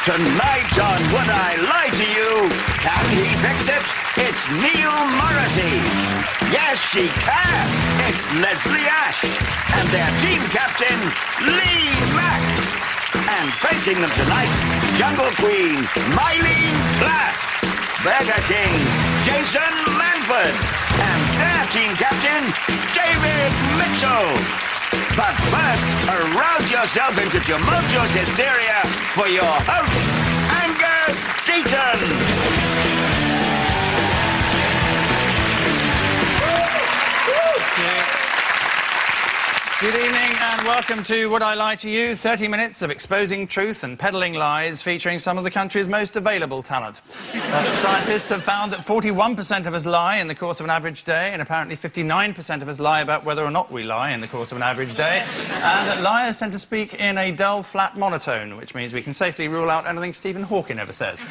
Tonight on Would I Lie to You? Can he fix it? It's Neil Morrissey. Yes, she can. It's Leslie Ash. And their team captain, Lee Mack. And facing them tonight, Jungle Queen, Mylene Klass. Burger King, Jason Manford. And their team captain, David Mitchell. But first, arouse yourself into tumultuous hysteria for your host, Angus Deaton. Good evening and welcome to Would I Lie to You? 30 minutes of exposing truth and peddling lies featuring some of the country's most available talent. Scientists have found that 41% of us lie in the course of an average day, and apparently 59% of us lie about whether or not we lie in the course of an average day, and that liars tend to speak in a dull, flat monotone, which means we can safely rule out anything Stephen Hawking ever says.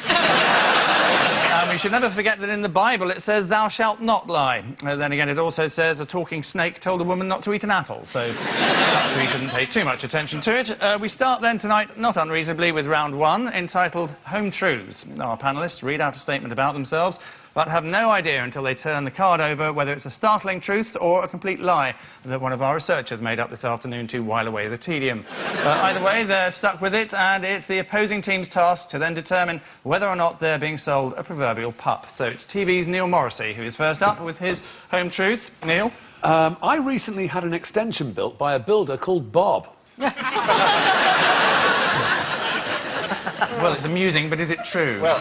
We should never forget that in the Bible it says, "Thou shalt not lie." Then again, it also says a talking snake told a woman not to eat an apple, so perhaps we shouldn't pay too much attention to it. We start then tonight, not unreasonably, with round one, entitled Home Truths. Our panellists read out a statement about themselves, but have no idea until they turn the card over whether it's a startling truth or a complete lie that one of our researchers made up this afternoon to while away the tedium. Either way, they're stuck with it, and it's the opposing team's task to then determine whether or not they're being sold a proverbial pup. So it's TV's Neil Morrissey, who is first up with his home truth. Neil? I recently had an extension built by a builder called Bob. Well, it's amusing, but is it true? Well,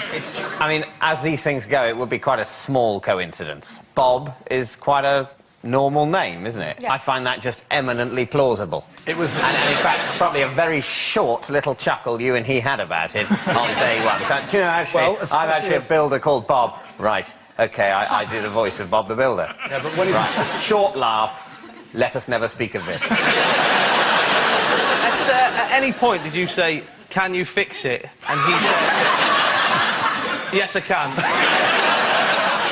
I mean, as these things go, it would be quite a small coincidence. Bob is quite a normal name, isn't it? Yeah. I find that just eminently plausible. It was... And in fact, probably a very short little chuckle you and he had about it on day one. So, do you know, actually, Well, I'm actually a builder called Bob. Right, OK, I do the voice of Bob the Builder. Yeah, but when Right, short laugh, let us never speak of this. At any point did you say, "Can you fix it?" And he said, "Yes, I can."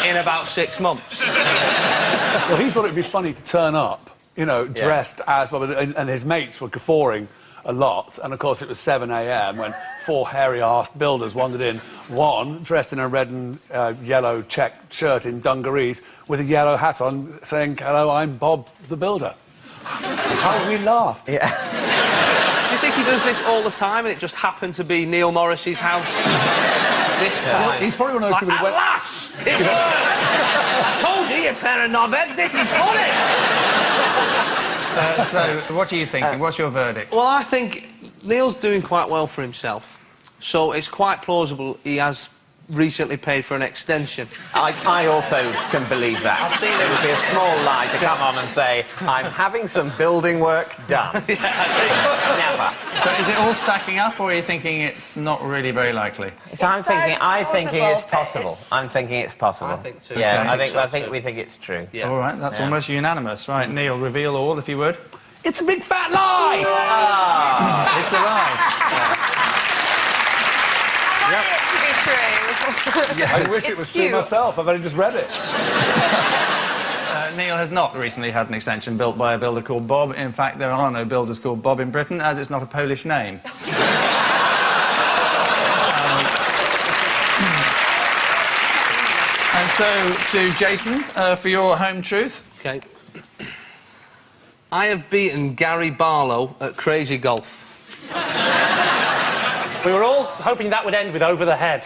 In about 6 months. Well, he thought it'd be funny to turn up, you know, dressed as Bob, and his mates were guffawing a lot. And, of course, it was 7 a.m. when 4 hairy-arsed builders wandered in. One dressed in a red and yellow checked shirt in dungarees with a yellow hat on, saying, "Hello, I'm Bob the Builder." How we laughed. Yeah. Do you think he does this all the time and it just happened to be Neil Morrissey's house this time? He's probably one of those people who At went... last! It worked! I told you, you pair of knobheads, this is funny! So, what are you thinking? What's your verdict? Well, I think Neil's doing quite well for himself, so it's quite plausible he has recently paid for an extension. I also can believe that. I've seen it. It would be a small lie to come on and say, "I'm having some building work done." Never. So is it all stacking up, or are you thinking it's not really very likely? So I'm thinking it's plausible, possible. I'm thinking it's possible. I think too. Yeah, I think so, we think it's true. Yeah. All right, that's almost unanimous. Right, Neil, reveal all, if you would. It's a big fat lie! It's a lie. Yep. To be true. I wish it was true myself. I've only just read it. Neil has not recently had an extension built by a builder called Bob. In fact, there are no builders called Bob in Britain, as it's not a Polish name. And so, to Jason, for your home truth. OK. I have beaten Gary Barlow at Crazy Golf. We were all hoping that would end with over the head.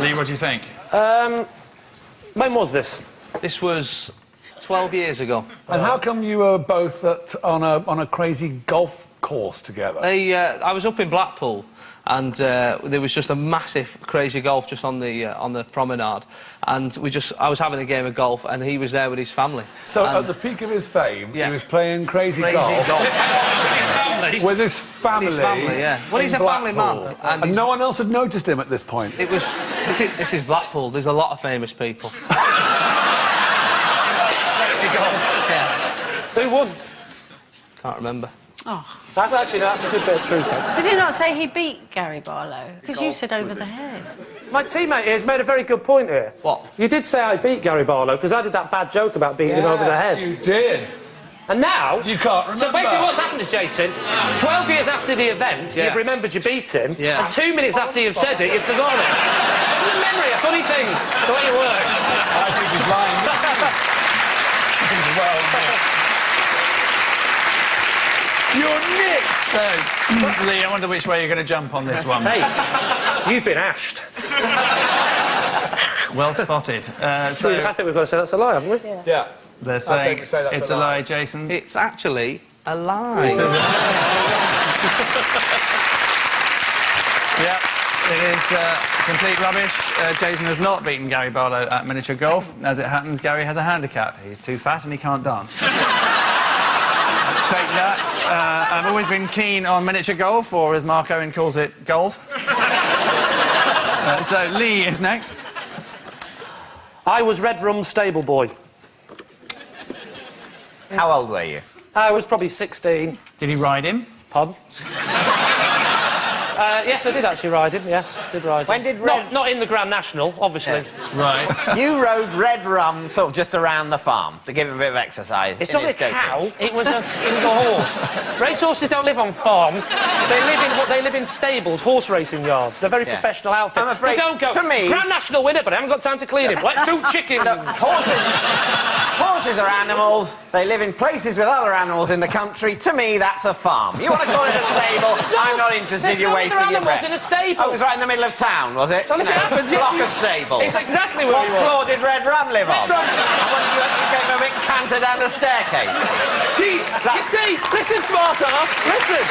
Lee, what do you think? When was this? This was 12 years ago. And how come you were both on a crazy golf course together? I was up in Blackpool, and there was just a massive Crazy Golf just on the promenade, and I was having a game of golf, and he was there with his family. So and at the peak of his fame, Yeah. he was playing crazy golf. With his family. With his family, yeah. Well, he's a family man. And no one else had noticed him at this point. It was... This is Blackpool. There's a lot of famous people. Yeah. Who won? Can't remember. Oh. Actually, that's a good bit of truth. Did he not say he beat Gary Barlow? Because you said over the head. My teammate here has made a very good point here. What? You did say I beat Gary Barlow, because I did that bad joke about beating him over the head. You did. And now... You can't remember. So basically what's happened is, Jason, 12 years after the event, Yeah. you've remembered you beat him, Yeah. and 2 minutes after you've said it, you've forgotten it. Isn't memory a funny thing, the way it works? I think he's lying. Well, You're nicked! So, Lee, I wonder which way you're going to jump on this one. Hey, you've been ashed. Well spotted. I So, think we've got to say that's a lie, haven't we? yeah. they're I saying think we say that's it's a a lie. lie, Jason. It's actually a lie. Yeah, it is complete rubbish. Jason has not beaten Gary Barlow at miniature golf. As it happens, Gary has a handicap. He's too fat and he can't dance. Take that. I've always been keen on miniature golf, or as Mark Owen calls it, golf. So Lee is next. I was Red Rum's stable boy. How old were you? I was probably 16. Did he ride him? Pardon? Yes, I did actually ride him. Yes, did ride him. When did Not in the Grand National, obviously. Right. You rode Red Rum sort of just around the farm to give him a bit of exercise. It's in not a his dotage. cow. It was a horse. Racehorses don't live on farms. They live in stables, horse racing yards. They're very Yeah. professional outfits. I'm afraid, they don't go to me- Grand National winner, but I haven't got time to clean him. Let's do chicken. Look, horses are animals. They live in places with other animals in the country. To me, that's a farm. You want to call it a stable? I'm not interested. There's You're no wasting other your animals breath. in a stable. Oh, it was right in the middle of town, was it? Well, listen, You it happens, yeah. block of stables. It's exactly where What we were. floor did Red Rum live on? Rum- And what did you gave him a bit canter down the staircase? See, you see, listen, smart ass, listen.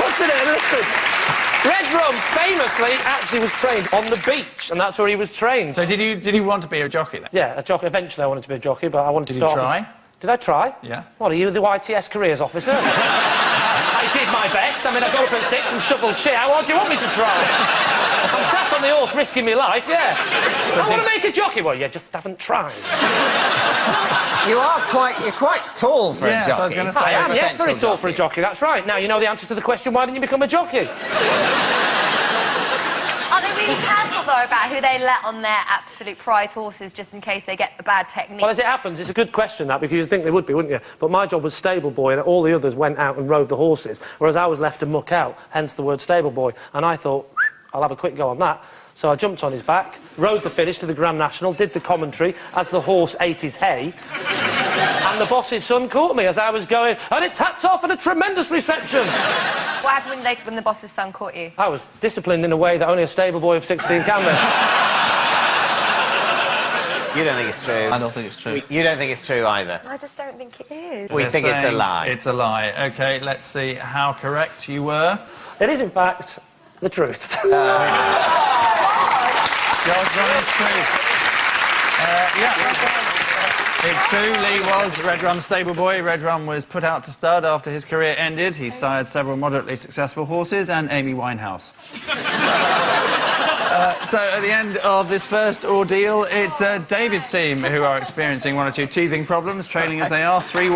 What's in it? Listen. Red Rum famously actually was trained on the beach, and that's where he was trained. So did you want to be a jockey then? Yeah, a jockey. Eventually, I wanted to be a jockey, but I wanted Did to you start. try? Did I try? Yeah. What, are you the YTS careers officer? I did my best. I mean, I got up at 6 and shoveled shit. How hard do you want me to try? I'm sat on the horse risking my life, yeah. I want to make a jockey. Well, you just haven't tried. You're quite tall for Yeah, a so I was jockey. gonna say, I am, yes, Potential very tall for a jockey, that's right. Now, you know the answer to the question, why didn't you become a jockey? Are they really careful, though, about who they let on their absolute prize horses just in case they get a bad technique? Well, as it happens, it's a good question, that, because you'd think they would be, wouldn't you? But my job was stable boy, and all the others went out and rode the horses, whereas I was left to muck out, hence the word stable boy. And I thought, I'll have a quick go on that. So I jumped on his back, rode the finish to the Grand National, did the commentary as the horse ate his hay, and the boss's son caught me as I was going, and it's hats off and a tremendous reception. What happened when the boss's son caught you? I was disciplined in a way that only a stable boy of 16 can be. You don't think it's true? I don't think it's true. You don't think it's true either? I just don't think it is. We They're think it's a saying lie. It's a lie. OK, let's see how correct you were. It is, in fact, the truth. God's honest truth. Yeah. It's true, Lee was Red Rum's stable boy. Red Rum was put out to stud after his career ended. He sired several moderately successful horses and Amy Winehouse. So at the end of this first ordeal, it's David's team who are experiencing one or two teething problems, trailing as they are 3-1.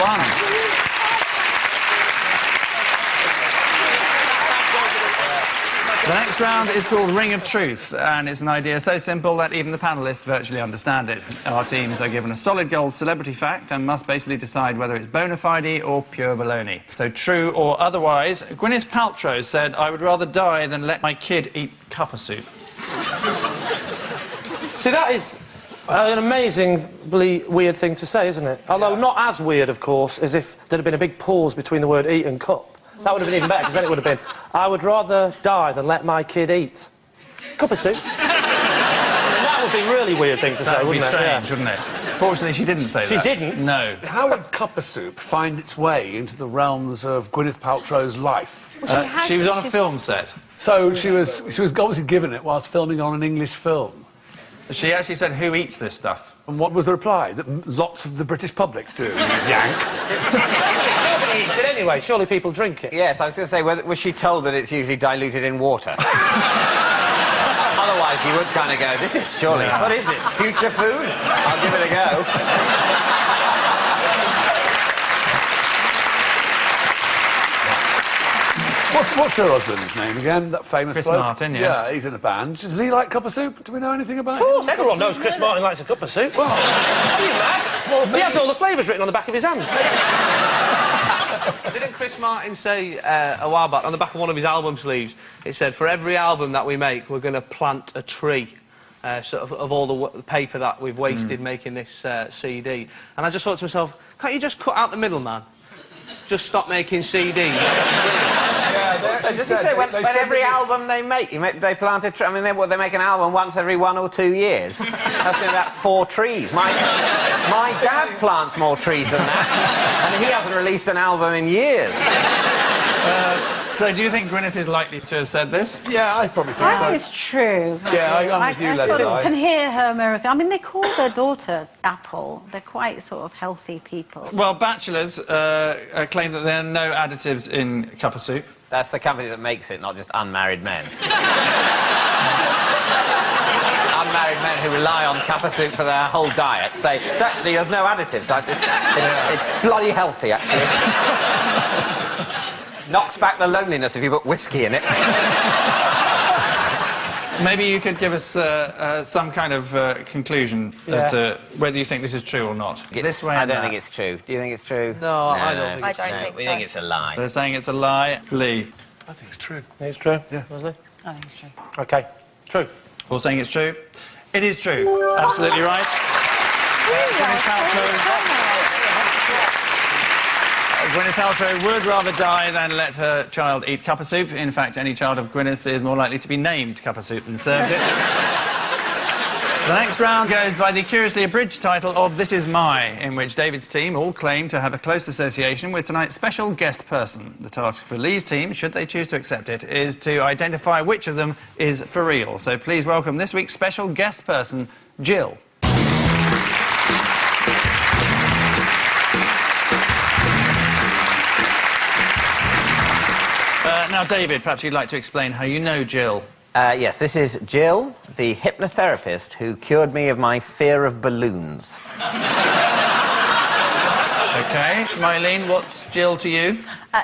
The next round is called Ring of Truth, and it's an idea so simple that even the panellists virtually understand it. Our teams are given a solid gold celebrity fact and must basically decide whether it's bona fide or pure baloney. So true or otherwise, Gwyneth Paltrow said, "I would rather die than let my kid eat cuppa soup." See, that is an amazingly weird thing to say, isn't it? Although not as weird, of course, as if there had been a big pause between the word eat and cup. That would have been even better, because then it would have been, I would rather die than let my kid eat cup of soup. That would be a really weird thing to say, That would be wouldn't it? strange, wouldn't it? Fortunately, she didn't say She that. didn't? No. How would cuppa soup find its way into the realms of Gwyneth Paltrow's life? She was on a film set. So she was obviously given it whilst filming on an English film. She actually said, "Who eats this stuff?" And what was the reply? That lots of the British public do. Yank. Nobody eats it anyway, surely people drink it. Yes, I was going to say, was she told that it's usually diluted in water? Otherwise, you would kind of go, this is surely... What is this, future food? I'll give it a go. What's her husband's name again? That famous Chris bloke? Martin, yes. Yeah, he's in a band. Does he like cuppa soup? Do we know anything about Of course, him? everyone knows Chris Martin likes a cup of soup. Are you mad? He has all the flavours written on the back of his hand. Didn't Chris Martin say a while back, on the back of one of his album sleeves, it said, for every album that we make, we're going to plant a tree. Sort of all the paper that we've wasted making this CD. And I just thought to myself, can't you just cut out the middleman? Just stop making CDs. Does he say when every album they make, they plant a tree? I mean, they make an album once every 1 or 2 years. That's been about 4 trees. My dad plants more trees than that, and he hasn't released an album in years. So do you think Gwyneth is likely to have said this? Yeah, I probably think so. I think it's true. Yeah, I'm with you, I Leslie. sort of can hear her American. I mean, they call their daughter Apple. They're quite sort of healthy people. Well, Bachelors claim that there are no additives in cuppa soup. That's the company that makes it, not just unmarried men. Unmarried men who rely on cuppa soup for their whole diet say, it's actually, there's no additives. It's bloody healthy, actually. Knocks back the loneliness if you put whiskey in it. Maybe you could give us some kind of conclusion as to whether you think this is true or not. I don't think it's true. Do you think it's true? No, I don't think I it's don't true. think We so. think it's a lie. They're saying it's a lie. Lee. I think it's true. Think it's true? Yeah. Leslie? I think it's true. OK. True. All saying it's true. It is true. Absolutely right. Gwyneth Paltrow would rather die than let her child eat cuppa soup. In fact, any child of Gwyneth's is more likely to be named cuppa soup than served it. The next round goes by the curiously abridged title of This Is My, in which David's team all claim to have a close association with tonight's special guest person. The task for Lee's team, should they choose to accept it, is to identify which of them is for real. So please welcome this week's special guest person, Jill. Now, David, perhaps you'd like to explain how you know Jill. Yes, this is Jill, the hypnotherapist who cured me of my fear of balloons. OK. Mylene, what's Jill to you?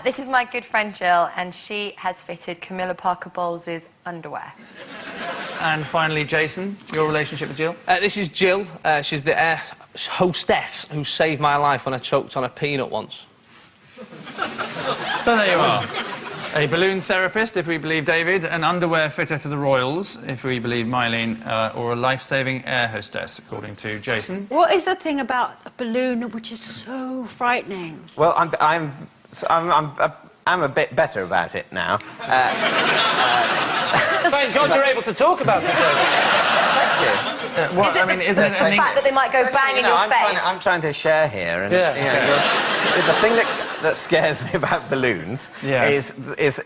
This is my good friend Jill, and she has fitted Camilla Parker Bowles' underwear. And finally, Jason, your relationship with Jill? This is Jill. She's the air hostess who saved my life when I choked on a peanut once. So there you are. A balloon therapist, if we believe David, an underwear fitter to the Royals, if we believe Mylene, or a life-saving air hostess, according to Jason. What is the thing about a balloon which is so frightening? Well, I'm a bit better about it now. Thank God you're able to talk about it. Thank you. What, I mean, isn't it The fact that they might go bang in your face. I'm trying to share here, and the thing that scares me about balloons is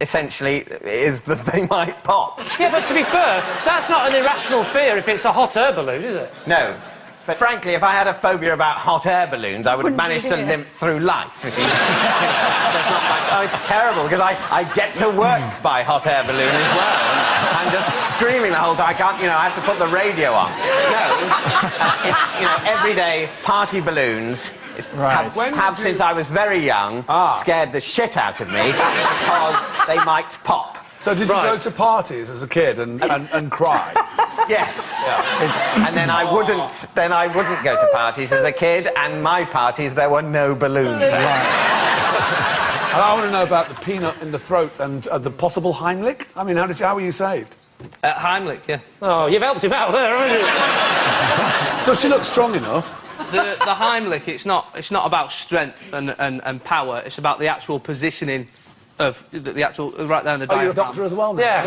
essentially that they might pop. Yeah, but to be fair, that's not an irrational fear if it's a hot air balloon, is it? No. But frankly, if I had a phobia about hot air balloons, I would have managed to limp through life. If you there's not much. Oh, it's terrible because I get to work by hot air balloon as well. And I'm just screaming the whole time. I can't, I have to put the radio on. No, it's everyday party balloons. Have since I was very young scared the shit out of me because they might pop. So did you go to parties as a kid and cry? Yes. Yeah. And then I wouldn't go to parties as a kid, and my parties there were no balloons. And I want to know about the peanut in the throat and the possible Heimlich. I mean, how were you saved? Heimlich, yeah. Oh, you've helped him out there, haven't you? Does she look strong enough? The Heimlich, it's not about strength and power. It's about the actual positioning of the actual right there in the diaphragm. Oh, you're a doctor as well now? Yeah.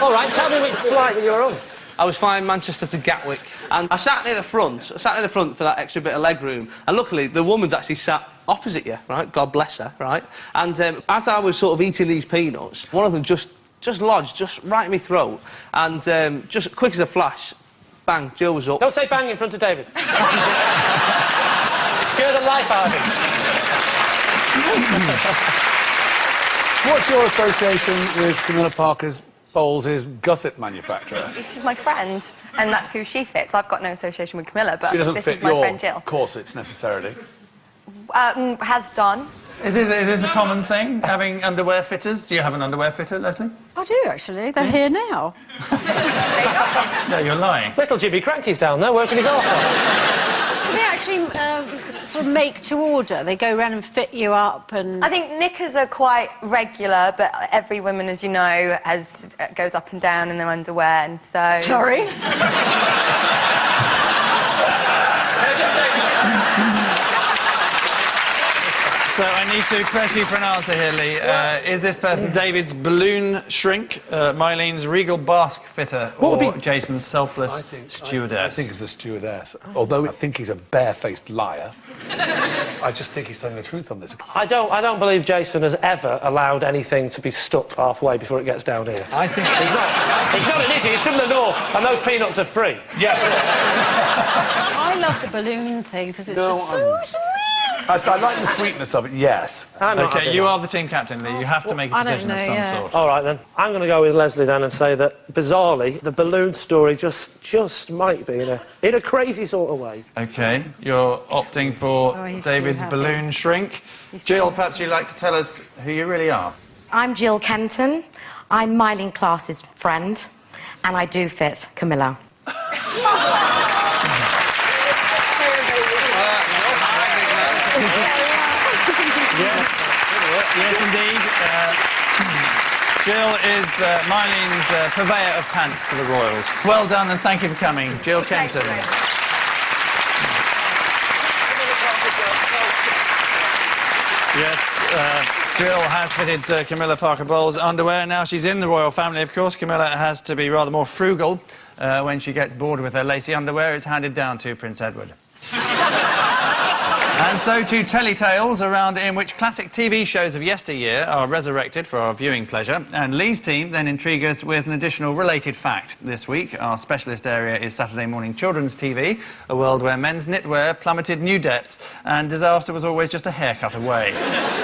All right, tell me which flight you were on. I was flying Manchester to Gatwick, and I sat near the front for that extra bit of leg room, and luckily the woman's actually sat opposite you, right? God bless her, right? And as I was sort of eating these peanuts, one of them just lodged just right in my throat, and just quick as a flash, bang, Jill was up. Don't say bang in front of David. Scare the life out of him. What's your association with Camilla Parker Bowles' gusset manufacturer? She's my friend, and that's who she fits. I've got no association with Camilla, but She doesn't this fit is my your friend Jill. corsets necessarily. Has done. Is this a common thing, having underwear fitters? Do you have an underwear fitter, Leslie? I do, actually. They're here now. No, you're lying. Little Jimmy Cranky's down there working his arse off. They actually sort of make to order? They go around and fit you up and... I think knickers are quite regular, but every woman, as you know, goes up and down in their underwear, and so... Sorry? So I need to press you for an answer here, Lee. Is this person David's balloon shrink, Mylene's regal basque fitter, or Jason's selfless stewardess? I think it's a stewardess. Although I think he's a barefaced liar, I just think he's telling the truth on this. I don't believe Jason has ever allowed anything to be stuck halfway before it gets down here. I think He's not an idiot, he's from the north, and those peanuts are free. Yeah. I love the balloon thing, because it's just so sweet. I like the sweetness of it, yes. OK, you are the team captain, Lee. You have to make a decision of some sort. All right, then. I'm going to go with Leslie, then, and say that, bizarrely, the balloon story just might be in a crazy sort of way. OK, you're opting for David's balloon shrink. Jill, perhaps you'd like to tell us who you really are? I'm Jill Kenton. I'm Mylene Class's friend, and I do fit Camilla. Yes, indeed. Jill is Mylene's purveyor of pants to the Royals. Well done, and thank you for coming, Jill Kenton. Yes, Jill has fitted Camilla Parker Bowles' underwear. Now she's in the royal family, of course. Camilla has to be rather more frugal when she gets bored with her lacy underwear. It's handed down to Prince Edward. And so to telly tales around in which classic TV shows of yesteryear are resurrected for our viewing pleasure. And Lee's team then intrigue us with an additional related fact. This week, our specialist area is Saturday morning children's TV, a world where men's knitwear plummeted new depths and disaster was always just a haircut away.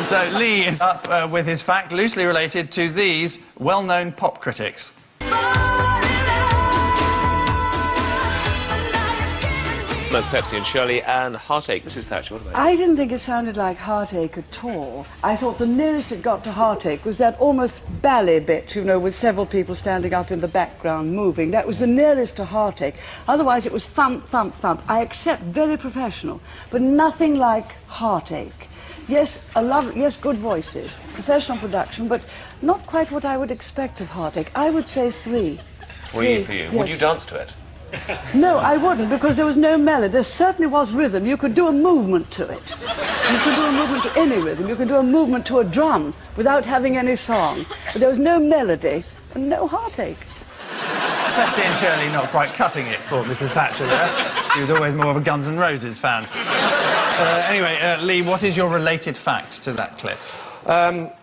So Lee is up with his fact loosely related to these well-known pop critics. That's Pepsi and Shirley and Heartache. Mrs. Thatcher, what about you? I didn't think it sounded like Heartache at all. I thought the nearest it got to Heartache was that almost ballet bit, you know, with several people standing up in the background moving. That was the nearest to Heartache. Otherwise, it was thump, thump, thump. I accept very professional, but nothing like Heartache. Yes, yes, good voices, professional production, but not quite what I would expect of Heartache. I would say 3. 3 for you. Yes. Would you dance to it? No, I wouldn't, because there was no melody. There certainly was rhythm. You could do a movement to it. You could do a movement to any rhythm. You could do a movement to a drum without having any song. But there was no melody and no Heartache. Pepsi and Shirley not quite cutting it for Mrs. Thatcher there. She was always more of a Guns N' Roses fan. Anyway, Lee, what is your related fact to that clip?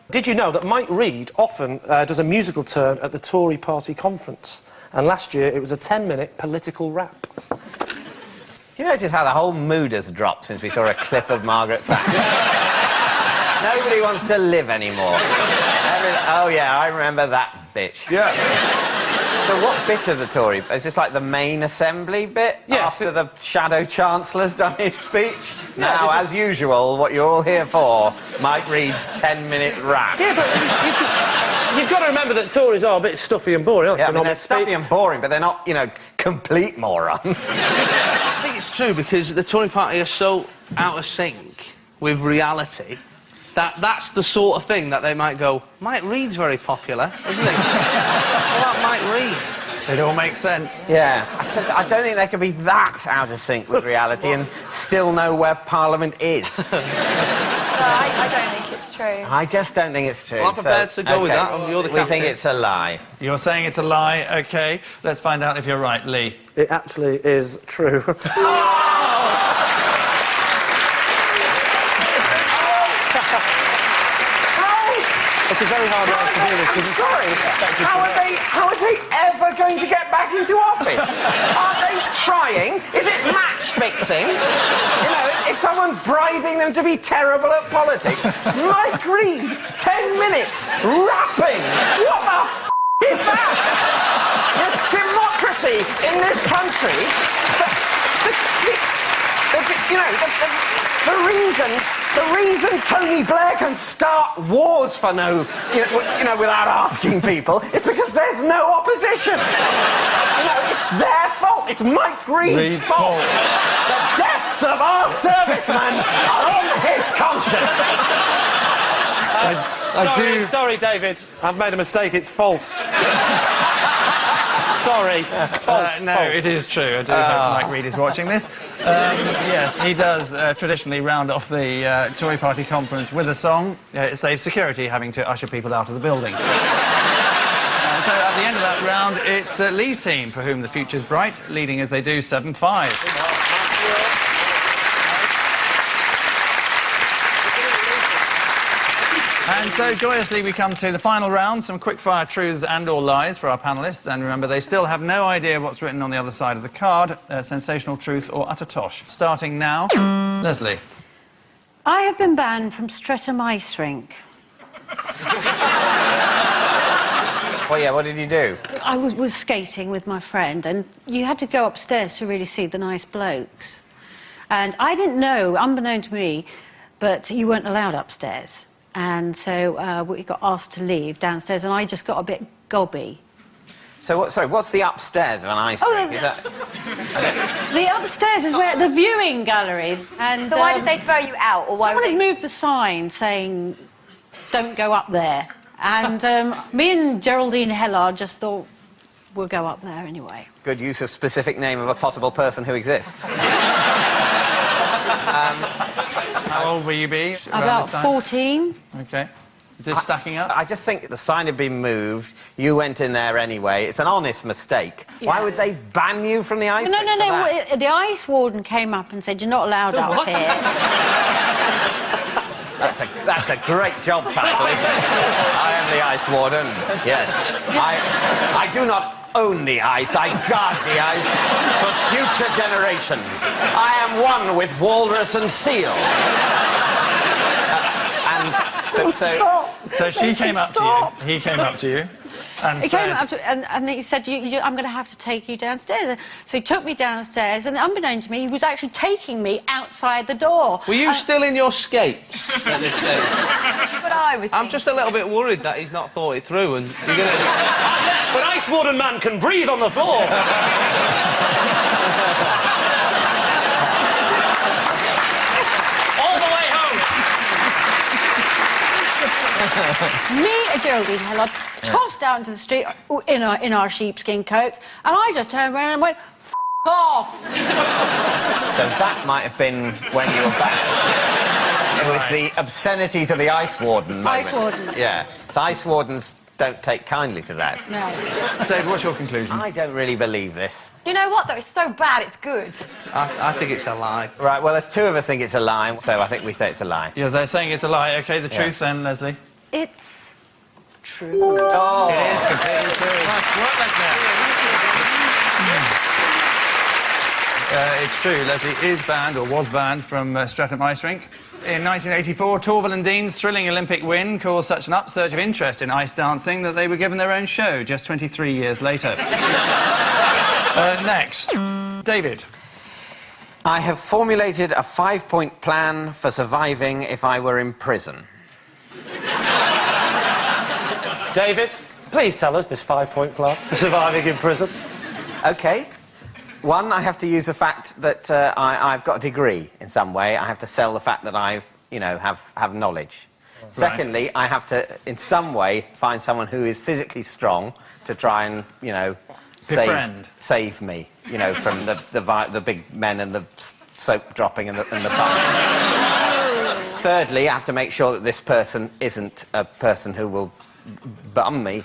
Did you know that Mike Reid often does a musical turn at the Tory party conference? And last year, it was a 10-minute political rap. You notice how the whole mood has dropped since we saw a clip of Margaret Thatcher? Nobody wants to live anymore. Oh, yeah, I remember that bitch. Yeah. So what bit of the Tory... Is this like the main assembly bit? Yes. After the Shadow Chancellor's done his speech? Yeah, now, as usual, what you're all here for, Mike Reid's 10-minute rap. Yeah, but you've got to remember that Tories are a bit stuffy and boring, aren't they? Yeah, I mean, they're stuffy and boring, but they're not, you know, complete morons. I think it's true, because the Tory party are so out of sync with reality that's the sort of thing that they might go, Mike Reid's very popular, isn't he? What about Mike Reid? It all makes sense. Yeah. I don't think they can be that out of sync with reality and still know where Parliament is. No, I don't think it's true. I just don't think it's true. Well, I'm prepared to go with that. You're the captain. We think it's a lie. You're saying it's a lie, OK. Let's find out if you're right, Lee. It actually is true. It's a very hard way to do this. I'm sorry. How are they ever going to get back into office? Aren't they trying? Is it match fixing? You know, is someone bribing them to be terrible at politics? Mike Reid, 10 minutes, rapping. What the f*** is that? Democracy in this country. The reason The reason Tony Blair can start wars for without asking people is because there's no opposition. It's their fault. It's Mike Reed's fault. The deaths of our servicemen are on his conscience. Sorry, David. I've made a mistake. It's false. Sorry. False. No, it is true. I do hope Mike Reed is watching this. Yes, he does traditionally round off the Tory Party conference with a song. It saves security having to usher people out of the building. So at the end of that round, it's Lee's team for whom the future's bright, leading as they do 7-5. And so, joyously, we come to the final round, some quick-fire truths and/or lies for our panellists. And remember, they still have no idea what's written on the other side of the card, sensational truth or utter tosh. Starting now, Leslie. I have been banned from Streatham Ice Rink. Well, yeah, what did you do? I was skating with my friend, and you had to go upstairs to really see the nice blokes. And I didn't know, unbeknown to me, but you weren't allowed upstairs. And so we got asked to leave downstairs, and I just got a bit gobby. So, what's the upstairs of an ice rink? Is that... The upstairs is where the viewing gallery. And so why did they throw you out, or why? Someone had moved the sign saying, "Don't go up there." And me and Geraldine Hellard just thought, we'll go up there anyway. Good use of specific name of a possible person who exists. How old will you be? About 14. OK. Is this stacking up? I just think the sign had been moved. You went in there anyway. It's an honest mistake. Yeah. Why would they ban you from the ice rink? No. The ice warden came up and said, "You're not allowed up here." That's a great job title, isn't it? I am the ice warden. Yes. I do not own the ice. I guard the ice for future generations. I am one with walrus and seal. So she came up to you. He came up to you. And came up to, and he said, "I'm going to have to take you downstairs." So he took me downstairs, and unbeknown to me, he was actually taking me outside the door. Were you still in your skates at this stage? But I'm just a little bit worried that he's not thought it through, and you're going to... Yes, but Ice Warden Man can breathe on the floor! All the way home! Me and Geraldine Hellard tossed out into the street in our sheepskin coats, and I just turned around and went, "F*** off!" So that might have been when you were back. It was the obscenity to the ice warden moment. Ice warden. Yeah. So ice wardens don't take kindly to that. No. Dave, what's your conclusion? I don't really believe this. You know what, though? It's so bad, it's good. I think it's a lie. Right, well, there's two of us think it's a lie, so I think we say it's a lie. Yeah, they're saying it's a lie. OK, the truth then, Leslie? It's true. Oh. It is completely true. Nice work, Leslie. It's true. Leslie is banned, or was banned, from Streatham Ice Rink. In 1984, Torvill and Dean's thrilling Olympic win caused such an upsurge of interest in ice dancing that they were given their own show just 23 years later. Next, David. I have formulated a 5-point plan for surviving if I were in prison. David, please tell us this 5-point plan for surviving in prison. OK. One, I have to use the fact that I've got a degree in some way. I have to sell the fact that I, have knowledge. Right. Secondly, I have to, in some way, find someone who is physically strong to try and, save me, from the big men and the soap dropping and the bum. Thirdly, I have to make sure that this person isn't a person who will bum me.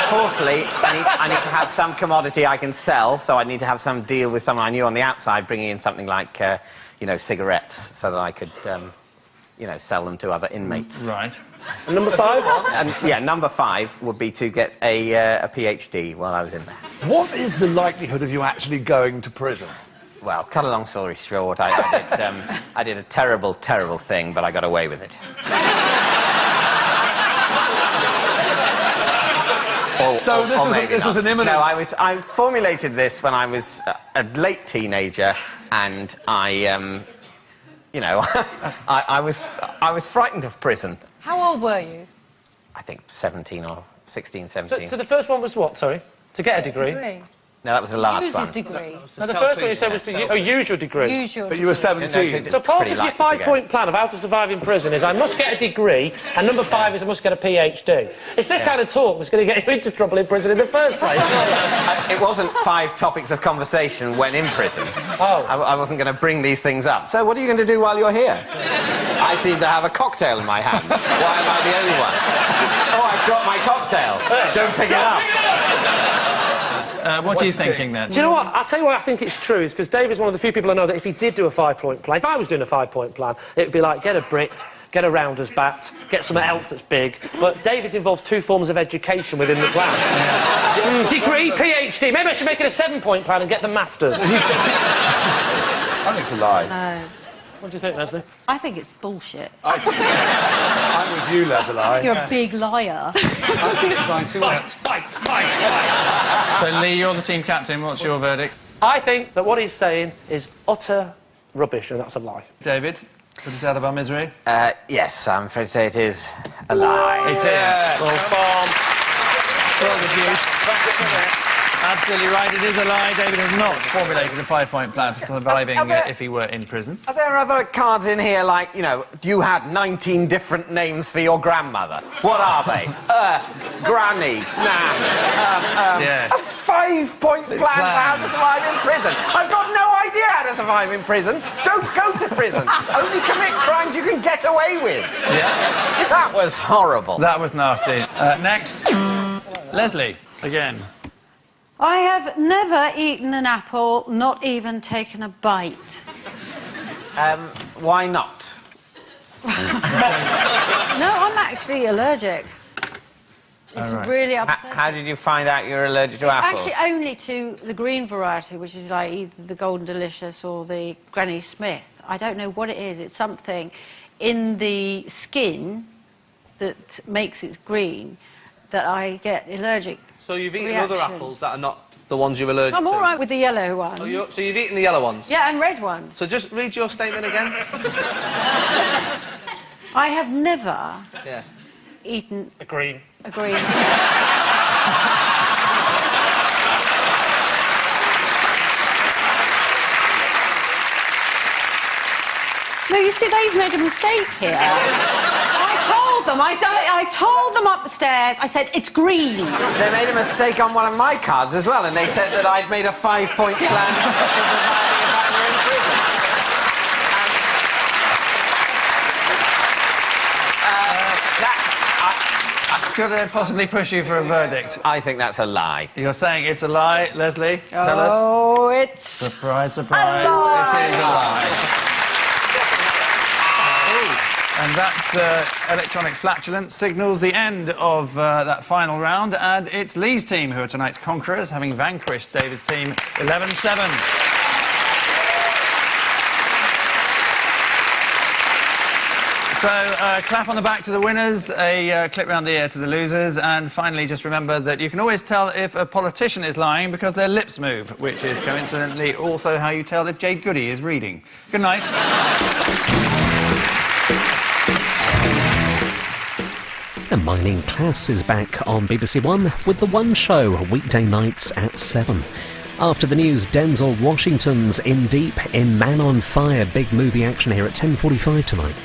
Fourthly, I need to have some commodity I can sell, so I need to have some deal with someone I knew on the outside, bringing in something like, cigarettes, so that I could, sell them to other inmates. Right. And number 5? Number 5 would be to get a PhD while I was in there. What is the likelihood of you actually going to prison? Well, cut a long story short, I did a terrible, terrible thing, but I got away with it. So this was an imminent... No, I formulated this when I was a late teenager, and I was frightened of prison. How old were you? I think 17 or 16, 17. So the first one was what, sorry? To get a degree? No, that was the last Use one. his degree. No, the first one you said was to use your degree. Use your But you were 17. So part of your 5-point plan of how to survive in prison is I must get a degree, and number 5 is I must get a PhD. It's this kind of talk that's going to get you into trouble in prison in the first place. It wasn't 5 topics of conversation when in prison. Oh. I wasn't going to bring these things up. So what are you going to do while you're here? I seem to have a cocktail in my hand. Why am I the only one? Oh, I've got my cocktail. Don't pick it up. What are you thinking, then? Do you know what? I'll tell you why I think it's true, is because Dave is one of the few people I know that if he did do a 5-point plan, if I was doing a 5-point plan, it would be like, get a brick, get a rounder's bat, get something else that's big. But David involves 2 forms of education within the plan. Degree, PhD. Maybe I should make it a 7-point plan and get the masters. I think it's a lie. No. What do you think, Leslie? I think it's bullshit. I'm with you, Leslie. You're a big liar. I think she's lying too. So, Lee, you're the team captain. What's your verdict? I think that what he's saying is utter rubbish, and that's a lie. David, put us out of our misery. Yes, I'm afraid to say it is a lie. It is. Yes. Well, abuse. Absolutely right, it is a lie. David has not formulated a 5-point plan for surviving if he were in prison. Are there other cards in here, like, you know, you had 19 different names for your grandmother? What are they? Granny, Nan, yes. A 5-point plan for how to survive in prison. I've got no idea how to survive in prison. Don't go to prison. Only commit crimes you can get away with. Yeah. That was horrible. That was nasty. Next, Leslie, again. I have never eaten an apple, not even taken a bite. Why not? No, I'm actually allergic. It's really upsetting. How did you find out you're allergic to apples? Actually, only to the green variety, which is like either the Golden Delicious or the Granny Smith. I don't know what it is. It's something in the skin that makes it green that I get allergic. So you've eaten other apples that are not the ones you're allergic to? I'm all right with the yellow ones. Oh, so you've eaten the yellow ones? Yeah, and red ones. So just read your statement again. I have never eaten a green. A green. No, you see, they've made a mistake here. I told them upstairs, I said, it's green. They made a mistake on one of my cards as well, and they said that I'd made a 5-point plan to survive if I were in prison. Could I possibly push you for a verdict? I think that's a lie. You're saying it's a lie, Leslie? Tell us. Oh, it's... Surprise, surprise. A lie. It is a lie. And that electronic flatulence signals the end of that final round, and it's Lee's team who are tonight's conquerors, having vanquished David's team 11-7. So, clap on the back to the winners, a clip round the ear to the losers, and finally just remember that you can always tell if a politician is lying because their lips move, which is coincidentally also how you tell if Jade Goody is reading. Good night. The Mining Class is back on BBC One with The One Show, weekday nights at 7. After the news, Denzel Washington's in deep in Man on Fire. Big movie action here at 10:45 tonight.